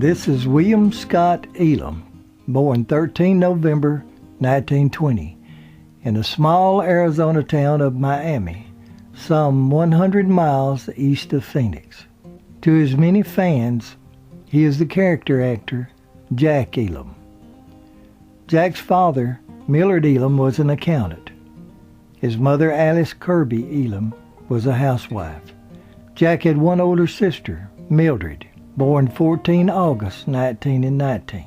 This is William Scott Elam, born 13 November 1920, in the small Arizona town of Miami, some 100 miles east of Phoenix. To his many fans, he is the character actor Jack Elam. Jack's father, Millard Elam, was an accountant. His mother, Alice Kirby Elam, was a housewife. Jack had one older sister, Mildred, born 14 August 1919.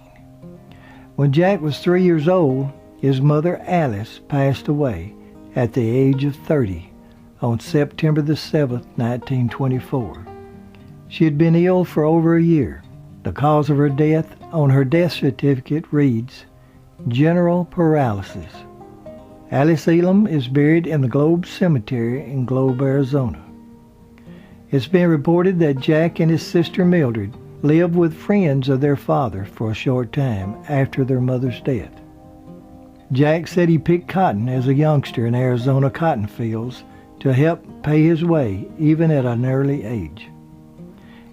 When Jack was 3 years old, his mother, Alice, passed away at the age of 30 on September the 7th, 1924. She had been ill for over a year. The cause of her death on her death certificate reads, general paralysis. Alice Elam is buried in the Globe Cemetery in Globe, Arizona. It's been reported that Jack and his sister Mildred lived with friends of their father for a short time after their mother's death. Jack said he picked cotton as a youngster in Arizona cotton fields to help pay his way even at an early age.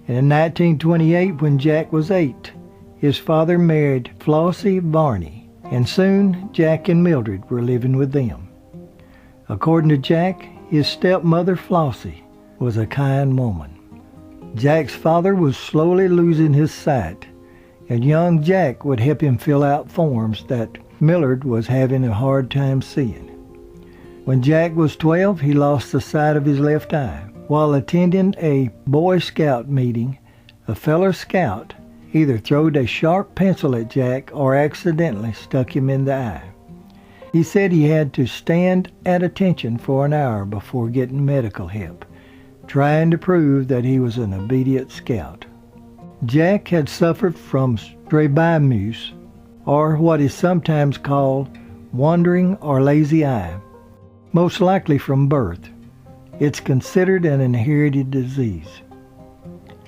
And in 1928, when Jack was 8, his father married Flossie Varney, and soon Jack and Mildred were living with them. According to Jack, his stepmother Flossie was a kind woman. Jack's father was slowly losing his sight, and young Jack would help him fill out forms that Millard was having a hard time seeing. When Jack was 12, he lost the sight of his left eye. While attending a Boy Scout meeting, a fellow scout either throwed a sharp pencil at Jack or accidentally stuck him in the eye. He said he had to stand at attention for an hour before getting medical help, trying to prove that he was an obedient scout. Jack had suffered from strabismus, or what is sometimes called wandering or lazy eye, most likely from birth. It's considered an inherited disease.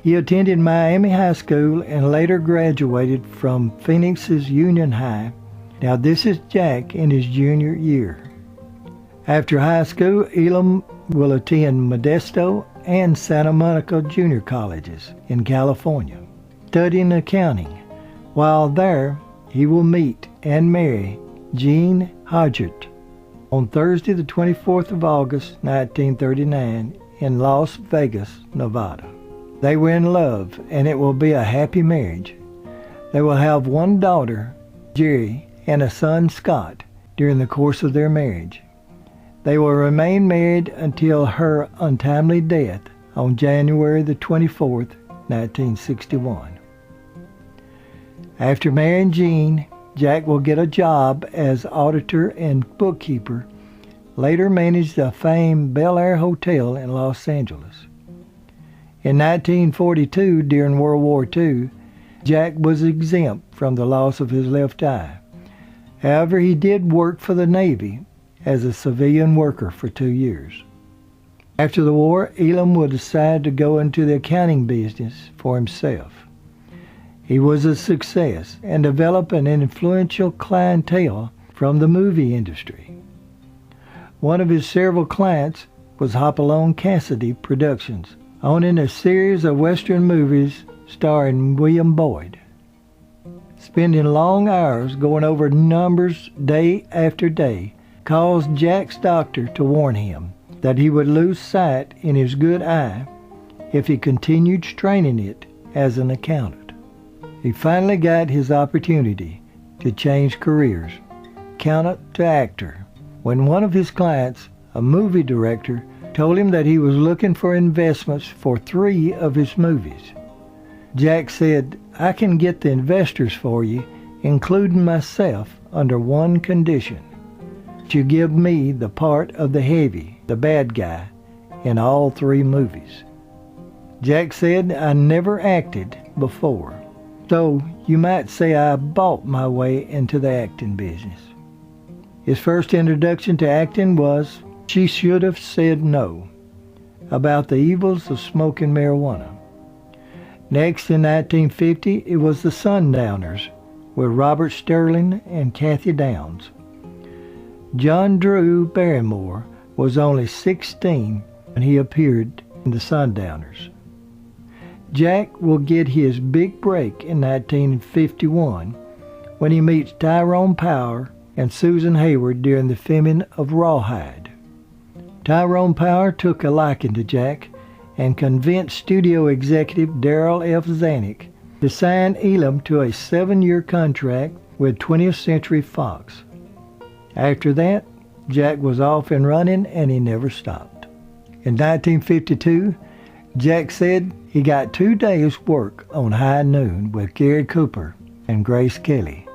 He attended Miami High School and later graduated from Phoenix's Union High. Now this is Jack in his junior year. After high school, Elam will attend Modesto and Santa Monica Junior Colleges in California, studying accounting. While there, he will meet and marry Jean Hodgett on Thursday the 24th of August 1939 in Las Vegas, Nevada. They were in love, and it will be a happy marriage. They will have one daughter, Jerry, and a son, Scott, during the course of their marriage. They will remain married until her untimely death on January the 24th, 1961. After marrying Jean, Jack will get a job as auditor and bookkeeper, later managed the famed Bel Air Hotel in Los Angeles. In 1942, during World War II, Jack was exempt from the loss of his left eye. However, he did work for the Navy as a civilian worker for 2 years. After the war, Elam would decide to go into the accounting business for himself. He was a success and developed an influential clientele from the movie industry. One of his several clients was Hopalong Cassidy Productions, owning a series of Western movies starring William Boyd. Spending long hours going over numbers day after day caused Jack's doctor to warn him that he would lose sight in his good eye if he continued straining it as an accountant. He finally got his opportunity to change careers, accountant to actor, when one of his clients, a movie director, told him that he was looking for investments for 3 of his movies. Jack said, "I can get the investors for you, including myself, under one condition. You give me the part of the heavy, the bad guy, in all 3 movies." Jack said, "I never acted before, so you might say I bought my way into the acting business." His first introduction to acting was She Should Have Said No, about the evils of smoking marijuana. Next, in 1950, it was The Sundowners with Robert Sterling and Kathy Downs. John Drew Barrymore was only 16 when he appeared in The Sundowners. Jack will get his big break in 1951 when he meets Tyrone Power and Susan Hayward during the filming of Rawhide. Tyrone Power took a liking to Jack and convinced studio executive Darrell F. Zanuck to sign Elam to a 7-year contract with 20th Century Fox. After that, Jack was off and running, and he never stopped. In 1952, Jack said he got 2 days' work on High Noon with Gary Cooper and Grace Kelly.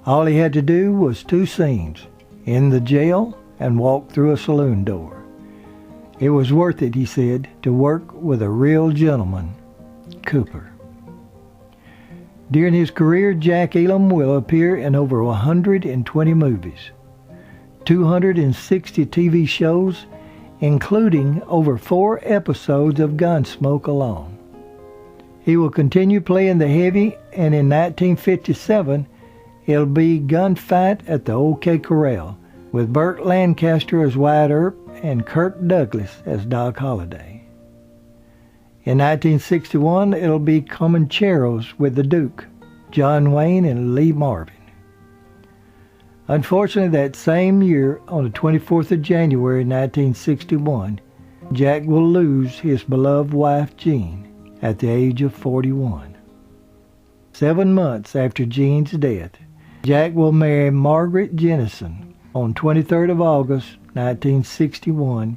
All he had to do was 2 scenes, in the jail and walk through a saloon door. It was worth it, he said, to work with a real gentleman, Cooper. During his career, Jack Elam will appear in over 120 movies, 260 TV shows, including over 4 episodes of Gunsmoke alone. He will continue playing the heavy, and in 1957, it'll be Gunfight at the OK Corral, with Burt Lancaster as Wyatt Earp and Kirk Douglas as Doc Holliday. In 1961, it'll be Comancheros with the Duke, John Wayne and Lee Marvin. Unfortunately, that same year, on the 24th of January 1961, Jack will lose his beloved wife, Jean, at the age of 41. 7 months after Jean's death, Jack will marry Margaret Jennison on 23rd of August 1961,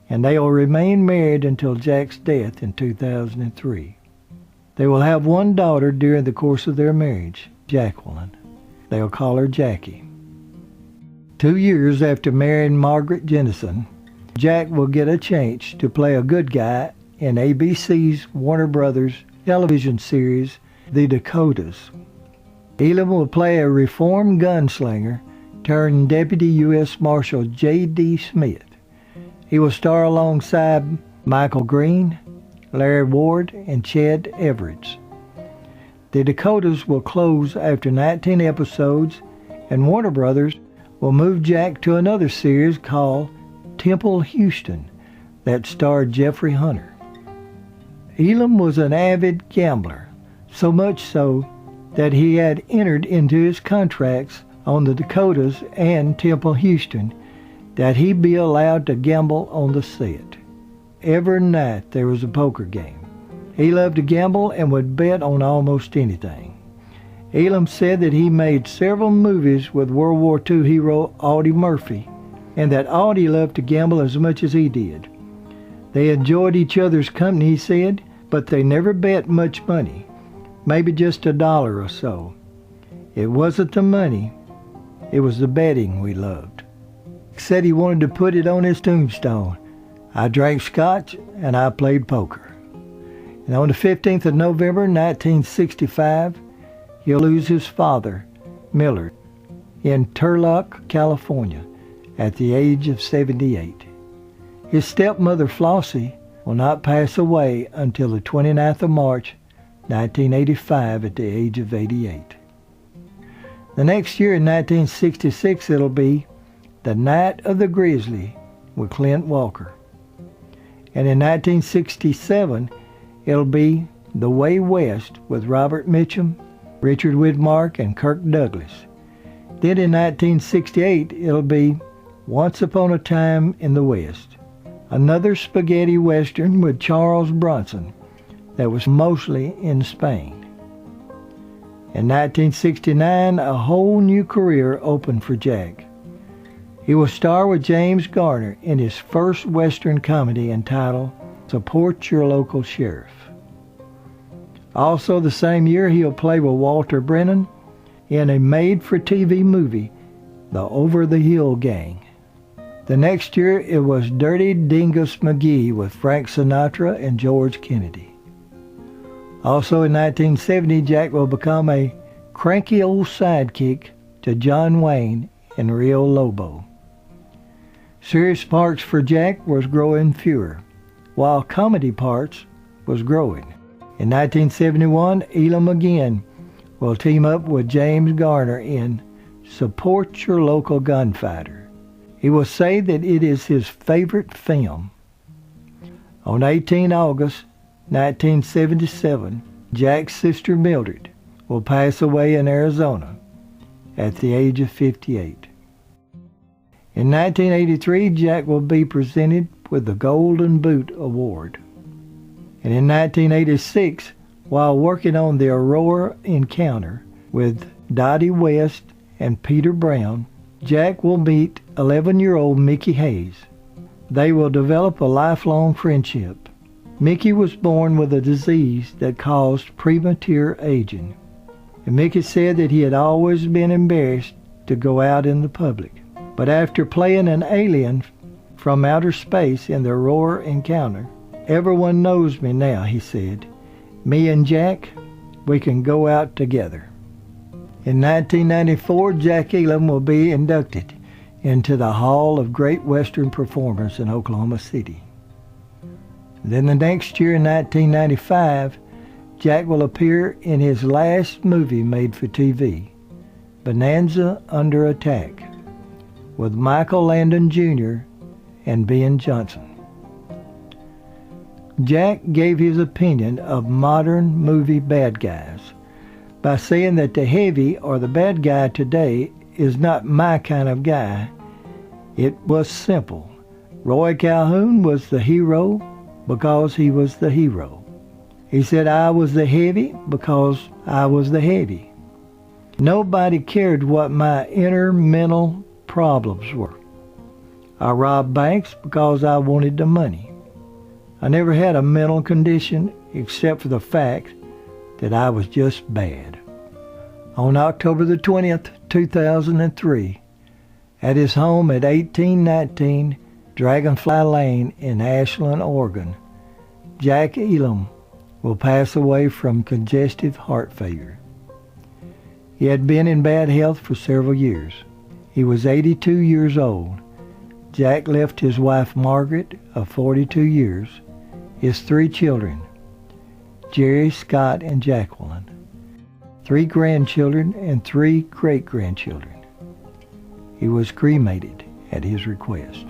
and they will remain married until Jack's death in 2003. They will have 1 daughter during the course of their marriage, Jacqueline. They'll call her Jackie. 2 years after marrying Margaret Jennison, Jack will get a chance to play a good guy in ABC's Warner Brothers television series, The Dakotas. Elam will play a reformed gunslinger turned Deputy U.S. Marshal J.D. Smith. He will star alongside Michael Green, Larry Ward, and Ched Everett. The Dakotas will close after 19 episodes, and Warner Brothers will move Jack to another series called Temple Houston that starred Jeffrey Hunter. Elam was an avid gambler, so much so that he had entered into his contracts on the Dakotas and Temple Houston that he be allowed to gamble on the set. Every night there was a poker game. He loved to gamble and would bet on almost anything. Elam said that he made several movies with World War II hero Audie Murphy, and that Audie loved to gamble as much as he did. They enjoyed each other's company, he said, but they never bet much money, maybe just $1 or so. It wasn't the money, it was the betting we loved. He said he wanted to put it on his tombstone. I drank scotch and I played poker. And on the 15th of November 1965, he'll lose his father, Millard, in Turlock, California, at the age of 78. His stepmother, Flossie, will not pass away until the 29th of March, 1985, at the age of 88. The next year, in 1966, it'll be The Night of the Grizzly with Clint Walker. And in 1967, it'll be The Way West with Robert Mitchum, Richard Widmark, and Kirk Douglas. Then in 1968, it'll be Once Upon a Time in the West, another spaghetti western with Charles Bronson that was mostly in Spain. In 1969, a whole new career opened for Jack. He will star with James Garner in his first western comedy entitled Support Your Local Sheriff. Also the same year, he'll play with Walter Brennan in a made-for-TV movie, The Over the Hill Gang. The next year, it was Dirty Dingus McGee with Frank Sinatra and George Kennedy. Also in 1970, Jack will become a cranky old sidekick to John Wayne in Rio Lobo. Serious parts for Jack was growing fewer, while comedy parts was growing. In 1971, Elam again will team up with James Garner in Support Your Local Gunfighter. He will say that it is his favorite film. On 18 August 1977, Jack's sister Mildred will pass away in Arizona at the age of 58. In 1983, Jack will be presented with the Golden Boot Award. And in 1986, while working on the Aurora encounter with Dottie West and Peter Brown, Jack will meet 11-year-old Mickey Hayes. They will develop a lifelong friendship. Mickey was born with a disease that caused premature aging. And Mickey said that he had always been embarrassed to go out in the public. But after playing an alien from outer space in the Aurora encounter, everyone knows me now, he said. Me and Jack, we can go out together. In 1994, Jack Elam will be inducted into the Hall of Great Western Performers in Oklahoma City. Then the next year, in 1995, Jack will appear in his last movie made for TV, Bonanza Under Attack, with Michael Landon Jr. and Ben Johnson. Jack gave his opinion of modern movie bad guys by saying that the heavy or the bad guy today is not my kind of guy. It was simple. Roy Calhoun was the hero because he was the hero. He said I was the heavy because I was the heavy. Nobody cared what my inner mental problems were. I robbed banks because I wanted the money. I never had a mental condition except for the fact that I was just bad. On October the 20th, 2003, at his home at 1819 Dragonfly Lane in Ashland, Oregon, Jack Elam will pass away from congestive heart failure. He had been in bad health for several years. He was 82 years old. Jack left his wife Margaret of 42 years, his 3 children, Jerry, Scott, and Jacqueline, 3 grandchildren, and 3 great-grandchildren. He was cremated at his request.